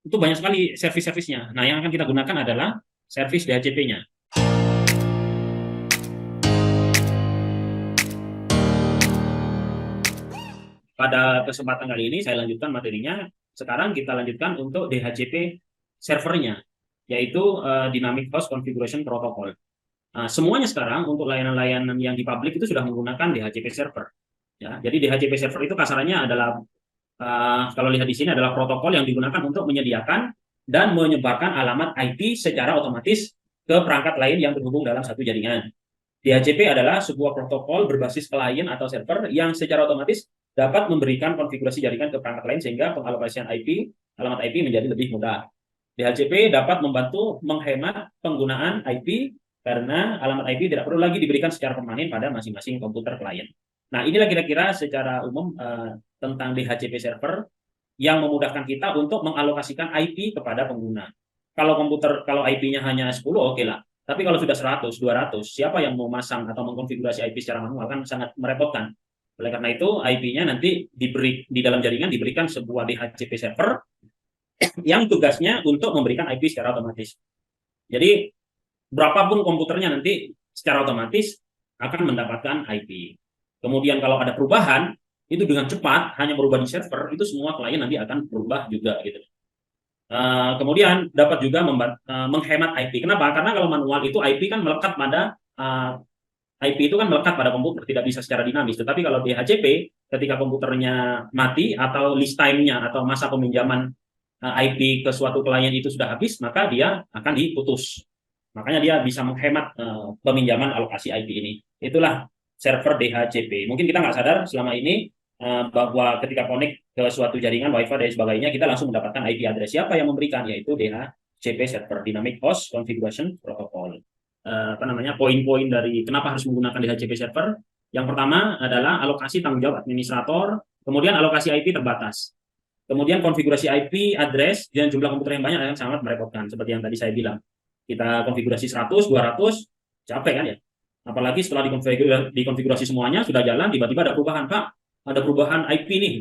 itu banyak sekali servis-servisnya. Nah, yang akan kita gunakan adalah servis DHCP-nya. Pada kesempatan kali ini saya lanjutkan materinya. Sekarang kita lanjutkan untuk DHCP servernya, yaitu Dynamic Host Configuration Protocol. Nah, semuanya sekarang untuk layanan-layanan yang di publik itu sudah menggunakan DHCP server. Ya, jadi DHCP server itu kasarannya adalah kalau lihat di sini adalah protokol yang digunakan untuk menyediakan dan menyebarkan alamat IP secara otomatis ke perangkat lain yang terhubung dalam satu jaringan. DHCP adalah sebuah protokol berbasis klien atau server yang secara otomatis dapat memberikan konfigurasi jaringan ke perangkat lain sehingga pengalokasian IP, alamat IP menjadi lebih mudah. DHCP dapat membantu menghemat penggunaan IP karena alamat IP tidak perlu lagi diberikan secara permanen pada masing-masing komputer klien. Nah, inilah kira-kira secara umum tentang DHCP server yang memudahkan kita untuk mengalokasikan IP kepada pengguna. Kalau IP-nya hanya 10, oke lah. Tapi kalau sudah 100, 200, siapa yang mau masang atau mengkonfigurasi IP secara manual kan sangat merepotkan. Oleh karena itu, IP-nya nanti di dalam jaringan diberikan sebuah DHCP server yang tugasnya untuk memberikan IP secara otomatis. Jadi, berapapun komputernya nanti secara otomatis akan mendapatkan IP. Kemudian kalau ada perubahan, itu dengan cepat, hanya berubah di server, itu semua klien nanti akan berubah juga gitu. Kemudian dapat juga menghemat IP. Kenapa? Karena kalau manual itu IP kan melekat pada IP itu kan melekat pada komputer, tidak bisa secara dinamis. Tetapi kalau di HCP, ketika komputernya mati atau list time-nya atau masa peminjaman IP ke suatu klien itu sudah habis, maka dia akan diputus. Makanya dia bisa menghemat peminjaman alokasi IP ini. Itulah server DHCP. Mungkin kita nggak sadar selama ini bahwa ketika connect ke suatu jaringan Wi-Fi dan sebagainya, kita langsung mendapatkan IP address. Siapa yang memberikan? Yaitu DHCP server, Dynamic Host Configuration Protocol. Apa namanya, poin-poin dari kenapa harus menggunakan DHCP server. Yang pertama adalah alokasi tanggung jawab administrator, kemudian alokasi IP terbatas. Kemudian konfigurasi IP address dan jumlah komputer yang banyak akan sangat merepotkan. Seperti yang tadi saya bilang. Kita konfigurasi 100, 200, capek kan ya. Apalagi setelah dikonfigurasi semuanya, sudah jalan, tiba-tiba ada perubahan. Pak, ada perubahan IP nih.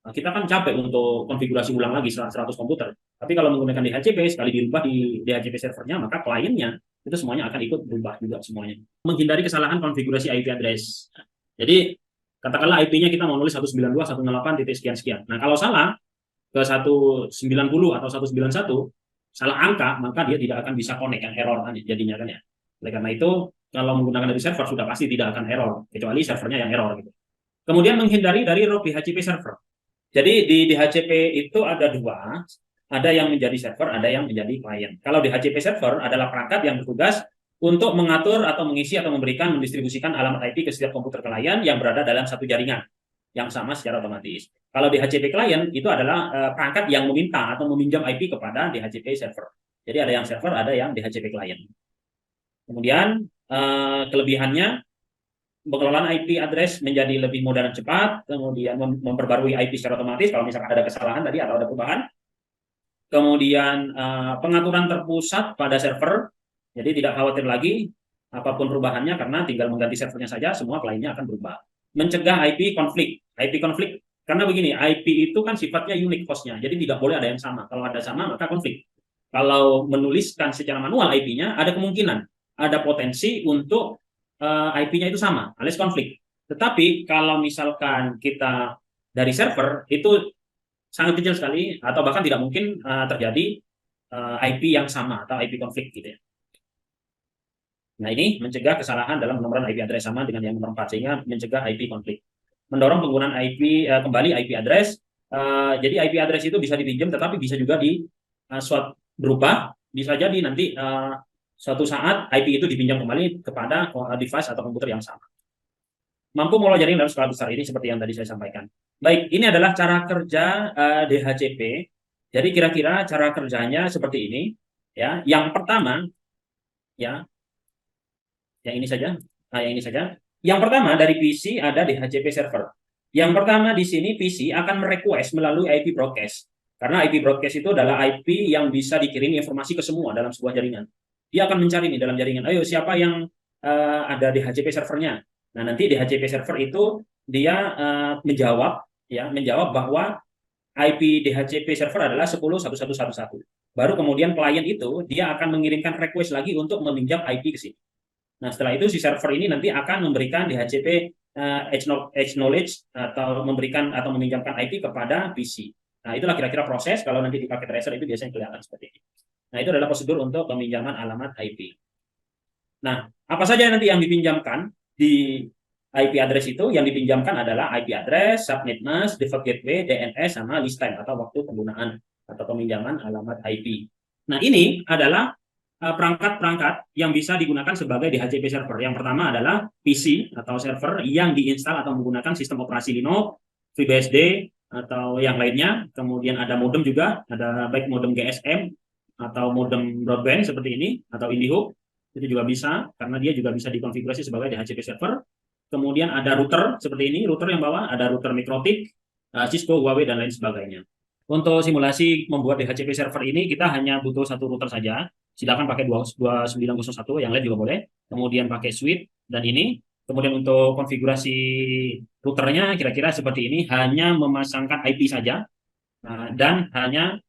Nah, kita kan capek untuk konfigurasi ulang lagi 100 komputer. Tapi kalau menggunakan DHCP, sekali dirubah di DHCP servernya, maka kliennya itu semuanya akan ikut berubah juga semuanya. Menghindari kesalahan konfigurasi IP address. Jadi, katakanlah IP-nya kita mau nulis 192.168 titik sekian-sekian. Nah, kalau salah ke 190 atau 191, salah angka, maka dia tidak akan bisa connect, kan error kan jadinya kan ya. Oleh karena itu, kalau menggunakan dari server sudah pasti tidak akan error, kecuali servernya yang error gitu. Kemudian menghindari dari root DHCP server. Jadi di DHCP itu ada dua, ada yang menjadi server, ada yang menjadi klien. Kalau DHCP server adalah perangkat yang bertugas untuk mengatur atau mengisi atau memberikan mendistribusikan alamat IP ke setiap komputer klien yang berada dalam satu jaringan yang sama secara otomatis. Kalau DHCP klien itu adalah perangkat yang meminta atau meminjam IP kepada DHCP server. Jadi ada yang server, ada yang DHCP klien. Kemudian kelebihannya pengelolaan IP address menjadi lebih mudah dan cepat, kemudian memperbarui IP secara otomatis kalau misalkan ada kesalahan tadi atau ada perubahan. Kemudian pengaturan terpusat pada server, jadi tidak khawatir lagi apapun perubahannya karena tinggal mengganti servernya saja, semua kliennya akan berubah. Mencegah IP konflik. IP konflik karena begini, IP itu kan sifatnya unik hostnya, jadi tidak boleh ada yang sama. Kalau ada sama maka konflik. Kalau menuliskan secara manual IP-nya, ada kemungkinan, ada potensi untuk IP-nya itu sama, alias konflik. Tetapi kalau misalkan kita dari server, itu sangat kecil sekali, atau bahkan tidak mungkin terjadi IP yang sama, atau IP konflik gitu ya. Nah, ini mencegah kesalahan dalam penomoran IP address sama dengan yang nomor 4, sehingga mencegah IP konflik. Mendorong penggunaan IP kembali IP address. Jadi IP address itu bisa dipinjam, tetapi bisa juga berubah. Bisa jadi nanti suatu saat IP itu dipinjam kembali kepada device atau komputer yang sama. Mampu mengolah jaringan dalam skala besar ini seperti yang tadi saya sampaikan. Baik, ini adalah cara kerja DHCP. Jadi kira-kira cara kerjanya seperti ini. Ya, yang pertama, ya, yang ini saja. Nah, yang ini saja. Yang pertama dari PC ada DHCP server. Yang pertama di sini PC akan merequest melalui IP broadcast. Karena IP broadcast itu adalah IP yang bisa dikirim informasi ke semua dalam sebuah jaringan. Dia akan mencari nih dalam jaringan, ayo siapa yang ada DHCP servernya. Nah, nanti DHCP server itu dia menjawab bahwa IP DHCP server adalah 10.11.11. Baru kemudian klien itu dia akan mengirimkan request lagi untuk meminjam IP ke sini. Nah, setelah itu si server ini nanti akan memberikan DHCP acknowledge atau memberikan atau meminjamkan IP kepada PC. Nah, itulah kira-kira proses kalau nanti di paket tracer itu biasanya kelihatan seperti ini. Nah, itu adalah prosedur untuk peminjaman alamat IP. Nah, apa saja nanti yang dipinjamkan di IP address itu? Yang dipinjamkan adalah IP address, subnet mask, default gateway, DNS, sama list time atau waktu penggunaan atau peminjaman alamat IP. Nah, ini adalah perangkat-perangkat yang bisa digunakan sebagai DHCP server. Yang pertama adalah PC atau server yang diinstal atau menggunakan sistem operasi Linux, FreeBSD, atau yang lainnya. Kemudian ada modem juga, ada baik modem GSM atau modem broadband seperti ini, atau IndiHub. Itu juga bisa, karena dia juga bisa dikonfigurasi sebagai DHCP server. Kemudian ada router seperti ini, router yang bawah, ada router Mikrotik, Cisco, Huawei, dan lain sebagainya. Untuk simulasi membuat DHCP server ini, kita hanya butuh satu router saja. Silakan pakai 2901, yang lain juga boleh. Kemudian pakai switch, dan ini. Kemudian untuk konfigurasi routernya, kira-kira seperti ini, hanya memasangkan IP saja, dan hanya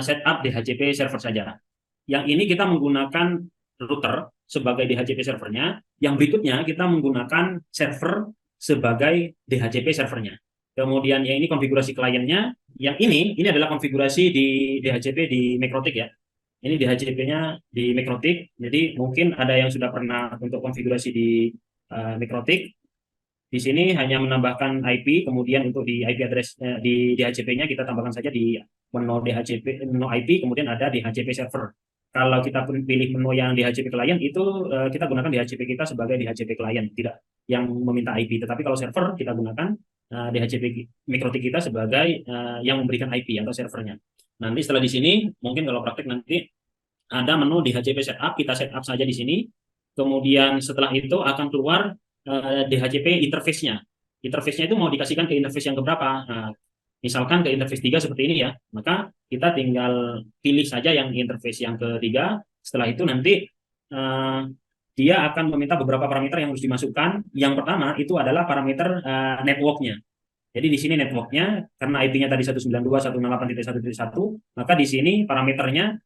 setup DHCP server saja. Yang ini kita menggunakan router sebagai DHCP servernya. Yang berikutnya kita menggunakan server sebagai DHCP servernya. Kemudian yang ini konfigurasi kliennya. Yang ini adalah konfigurasi di DHCP di Mikrotik ya. Ini DHCP-nya di Mikrotik. Jadi mungkin ada yang sudah pernah untuk konfigurasi di Mikrotik. Di sini hanya menambahkan IP, kemudian untuk di IP address di DHCP-nya kita tambahkan saja di menu DHCP, menu IP, kemudian ada DHCP server. Kalau kita pilih menu yang DHCP klien itu kita gunakan DHCP kita sebagai DHCP klien, tidak yang meminta IP. Tetapi kalau server kita gunakan DHCP Mikrotik kita sebagai yang memberikan IP atau servernya. Nanti setelah di sini mungkin kalau praktek nanti ada menu DHCP setup, kita setup saja di sini. Kemudian setelah itu akan keluar DHCP interface-nya. Interface-nya itu mau dikasihkan ke interface yang keberapa. Nah, misalkan ke interface 3 seperti ini ya, maka kita tinggal pilih saja yang interface yang ketiga. Setelah itu nanti dia akan meminta beberapa parameter yang harus dimasukkan. Yang pertama itu adalah parameter network-nya. Jadi di sini network-nya, karena IP-nya tadi 192.168.1.1, maka di sini parameternya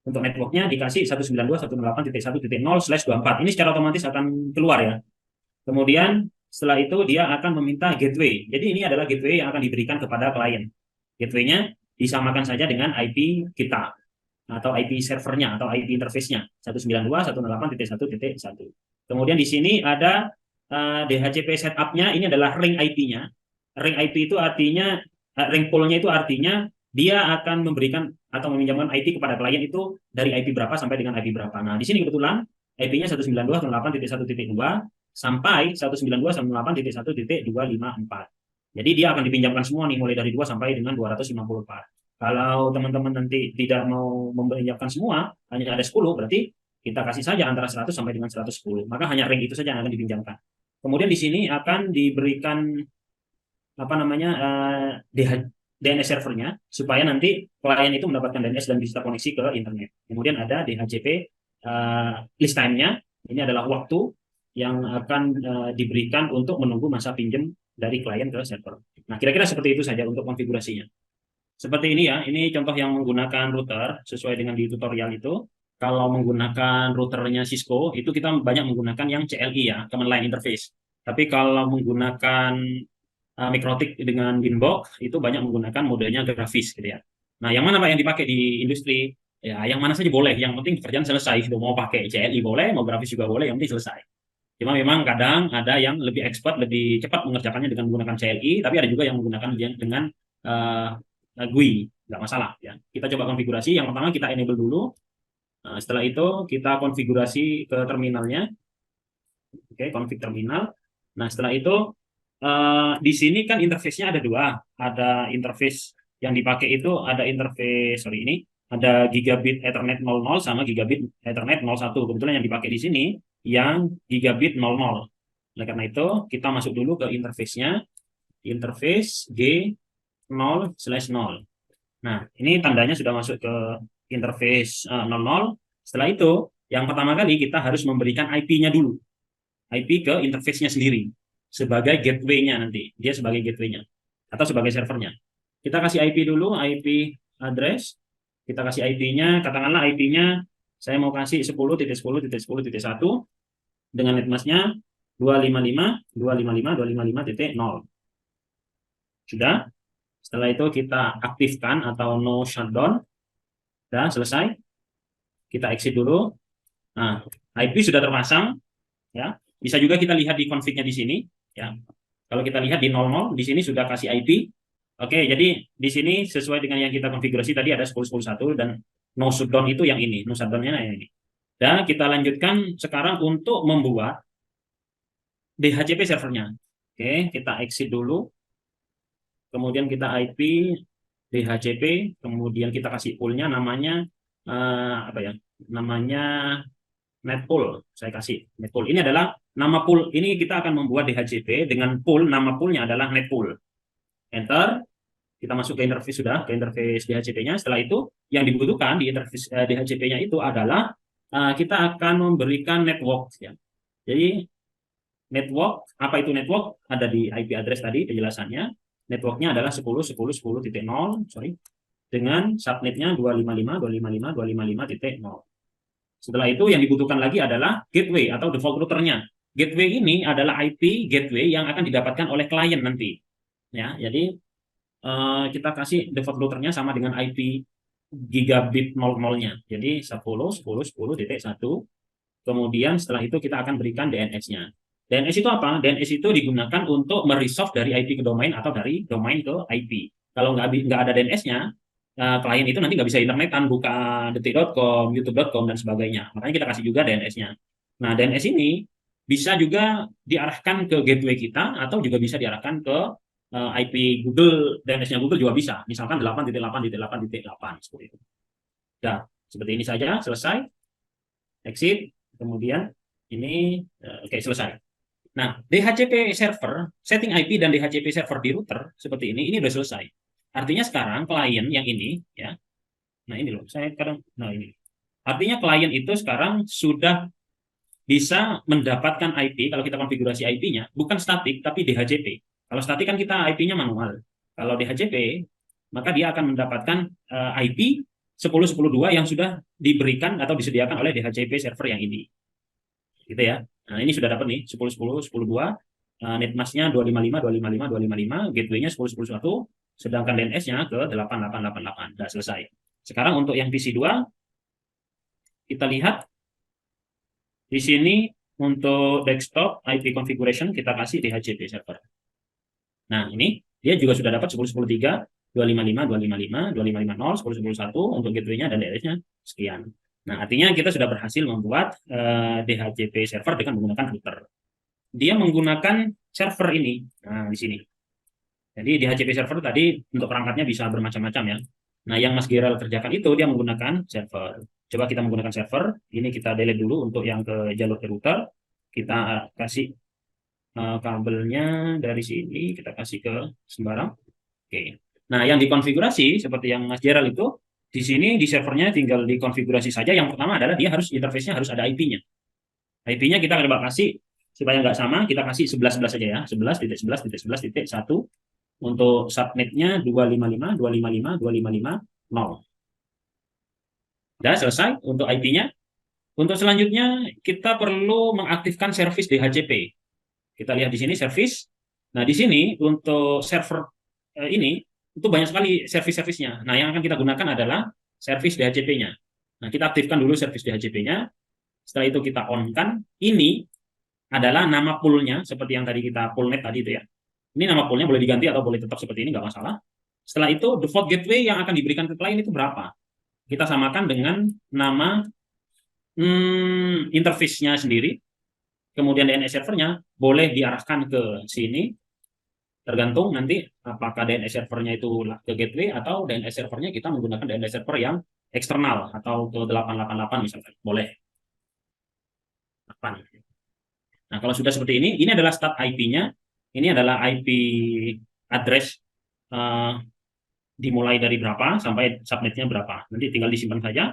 untuk network-nya dikasih 192.168.1.0/24. Ini secara otomatis akan keluar ya. Kemudian setelah itu dia akan meminta gateway. Jadi ini adalah gateway yang akan diberikan kepada klien. Gateway-nya disamakan saja dengan IP kita atau IP servernya atau IP interface-nya 192.168.1.1. Kemudian di sini ada DHCP setup-nya, ini adalah ring IP-nya. Ring IP itu artinya ring pool-nya itu artinya dia akan memberikan atau meminjamkan IP kepada klien itu dari IP berapa sampai dengan IP berapa. Nah, di sini kebetulan IP-nya 192.168.1.2 sampai 192.168.1.254. Jadi dia akan dipinjamkan semua nih mulai dari 2 sampai dengan 254. Kalau teman-teman nanti tidak mau meminjamkan semua, hanya ada 10, berarti kita kasih saja antara 100 sampai dengan 110. Maka hanya ring itu saja yang akan dipinjamkan. Kemudian di sini akan diberikan apa namanya DNS servernya supaya nanti klien itu mendapatkan DNS dan bisa koneksi ke internet. Kemudian ada DHCP list time-nya. Ini adalah waktu yang akan diberikan untuk menunggu masa pinjam dari klien ke server. Nah, kira-kira seperti itu saja untuk konfigurasinya. Seperti ini ya, ini contoh yang menggunakan router sesuai dengan di tutorial itu. Kalau menggunakan routernya Cisco, itu kita banyak menggunakan yang CLI ya, Command Line Interface. Tapi kalau menggunakan Mikrotik dengan Winbox, itu banyak menggunakan modenya grafis gitu ya. Nah, yang mana Pak yang dipakai di industri? Ya, yang mana saja boleh. Yang penting kerjaan selesai. Mau pakai CLI boleh, mau grafis juga boleh, yang penting selesai. Cuma memang kadang ada yang lebih expert, lebih cepat mengerjakannya dengan menggunakan CLI, tapi ada juga yang menggunakan dengan GUI, nggak masalah ya. Kita coba konfigurasi. Yang pertama kita enable dulu. Nah, setelah itu kita konfigurasi ke terminalnya. Oke, config terminal. Nah, setelah itu di sini kan interface-nya ada dua. Ada interface yang dipakai itu ada interface, ini ada gigabit Ethernet 00 sama gigabit Ethernet 01. Kebetulan yang dipakai di sini yang gigabit 00. Oleh karena itu, kita masuk dulu ke interface-nya. Interface G0/0. Nah, ini tandanya sudah masuk ke interface 00. Setelah itu, yang pertama kali kita harus memberikan IP-nya dulu. IP ke interface-nya sendiri. Sebagai gateway-nya nanti. Dia sebagai gateway-nya. Atau sebagai servernya. Kita kasih IP dulu, IP address. Kita kasih IP-nya, katakanlah IP-nya saya mau kasih 10.10.10.1 dengan netmask-nya 255.255.255.0. Sudah. Setelah itu kita aktifkan atau no shutdown. Sudah selesai. Kita exit dulu. Nah, IP sudah terpasang, ya. Bisa juga kita lihat di config-nya di sini, ya. Kalau kita lihat di 00 di sini sudah kasih IP. Oke, jadi di sini sesuai dengan yang kita konfigurasi tadi ada 10.10.1 dan no shutdown itu yang ini, no shutdown-nya yang ini. Dan kita lanjutkan sekarang untuk membuat DHCP servernya. Oke, kita exit dulu. Kemudian kita IP DHCP, kemudian kita kasih pool-nya namanya apa ya? Namanya netpool. Saya kasih netpool. Ini adalah nama pool. Ini kita akan membuat DHCP dengan pool, nama pool-nya adalah netpool. Enter. Kita masuk ke interface sudah, ke interface DHCP-nya. Setelah itu, yang dibutuhkan di interface DHCP-nya itu adalah kita akan memberikan network. Ya. Jadi, network, apa itu network? Ada di IP address tadi penjelasannya. Networknya adalah 10.10.10.0, sorry, dengan subnetnya 255.255.255.0. Setelah itu, yang dibutuhkan lagi adalah gateway atau default routernya. Gateway ini adalah IP gateway yang akan didapatkan oleh klien nanti. Ya, jadi kita kasih default routernya sama dengan IP gigabit 00-nya. Jadi 10.10.10.1. Kemudian setelah itu kita akan berikan DNS-nya. DNS itu apa? DNS itu digunakan untuk meresolve dari IP ke domain atau dari domain ke IP. Kalau nggak ada DNS-nya, klien itu nanti nggak bisa internetan, buka detik.com, youtube.com, dan sebagainya. Makanya kita kasih juga DNS-nya. Nah, DNS ini bisa juga diarahkan ke gateway kita atau juga bisa diarahkan ke IP Google, DNS-nya Google juga bisa. Misalkan 8.8.8.8 seperti itu. Nah, seperti ini saja, selesai. Exit, kemudian ini, oke, selesai. Nah, DHCP server, setting IP dan DHCP server di router seperti ini udah selesai. Artinya sekarang klien yang ini, ya, nah ini loh, saya kadang, nah ini. Artinya klien itu sekarang sudah bisa mendapatkan IP, kalau kita konfigurasi IP-nya, bukan statik, tapi DHCP. Kalau statik kan kita IP-nya manual. Kalau DHCP, maka dia akan mendapatkan IP 10.10.2 yang sudah diberikan atau disediakan oleh DHCP server yang ini. Gitu ya. Nah, ini sudah dapat nih 10.10.10.2, netmask-nya 255.255.255, gateway-nya 10.10.1, sedangkan DNS-nya ke 8888. Sudah selesai. Sekarang untuk yang PC 2, kita lihat di sini untuk desktop IP configuration kita kasih DHCP server. Nah, ini dia juga sudah dapat 10.10.3, 255, 255, 2550, 10.10.1 untuk gateway-nya dan DNS-nya sekian. Nah, artinya kita sudah berhasil membuat DHCP server dengan menggunakan router. Dia menggunakan server ini. Nah, di sini. Jadi DHCP server tadi untuk perangkatnya bisa bermacam-macam ya. Nah, yang Mas Geral kerjakan itu dia menggunakan server. Coba kita menggunakan server. Ini kita delete dulu untuk yang ke jalur ke router. Kita kasih kabelnya dari sini, kita kasih ke sembarang. Oke. Nah, yang dikonfigurasi seperti yang Mas Geral itu, di sini di servernya tinggal dikonfigurasi saja. Yang pertama adalah dia harus interface-nya harus ada IP-nya. IP-nya kita coba kasih supaya nggak sama, kita kasih 11.11 saja ya. 11.11.11.1. Untuk subnetnya 255.255.255.0. Sudah selesai untuk IP-nya. Untuk selanjutnya, kita perlu mengaktifkan service DHCP. Kita lihat di sini service. Nah, di sini untuk server ini, itu banyak sekali service-service-nya. Nah, yang akan kita gunakan adalah service DHCP-nya. Nah, kita aktifkan dulu service DHCP-nya. Setelah itu kita on-kan. Ini adalah nama pool-nya, seperti yang tadi kita poolnet tadi itu ya. Ini nama pool-nya boleh diganti atau boleh tetap seperti ini, nggak masalah. Setelah itu, default gateway yang akan diberikan ke klien itu berapa? Kita samakan dengan nama interface-nya sendiri. Kemudian DNS servernya boleh diarahkan ke sini. Tergantung nanti apakah DNS servernya itu ke gateway atau DNS servernya kita menggunakan DNS server yang eksternal atau ke 888 misalkan. Boleh. Nah, kalau sudah seperti ini adalah start IP-nya. Ini adalah IP address dimulai dari berapa sampai subnetnya berapa. Nanti tinggal disimpan saja.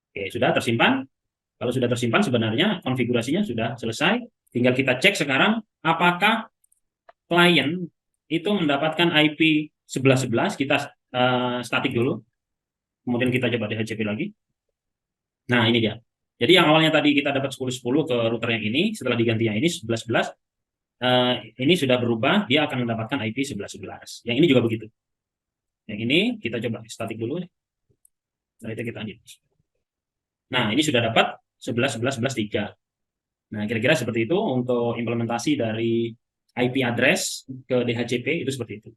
Oke, sudah tersimpan. Kalau sudah tersimpan sebenarnya konfigurasinya sudah selesai. Tinggal kita cek sekarang apakah klien itu mendapatkan IP 11.11 kita statik dulu, kemudian kita coba DHCP lagi. Nah, ini dia. Jadi yang awalnya tadi kita dapat 10.10 ke router yang ini, setelah diganti yang ini 11.11, ini sudah berubah, dia akan mendapatkan IP 11.11. Yang ini juga begitu. Yang ini kita coba statik dulu. Setelah itu kita lanjut. Nah, ini sudah dapat 11, 11, 11, 3. Nah, kira-kira seperti itu untuk implementasi dari IP address ke DHCP itu seperti itu.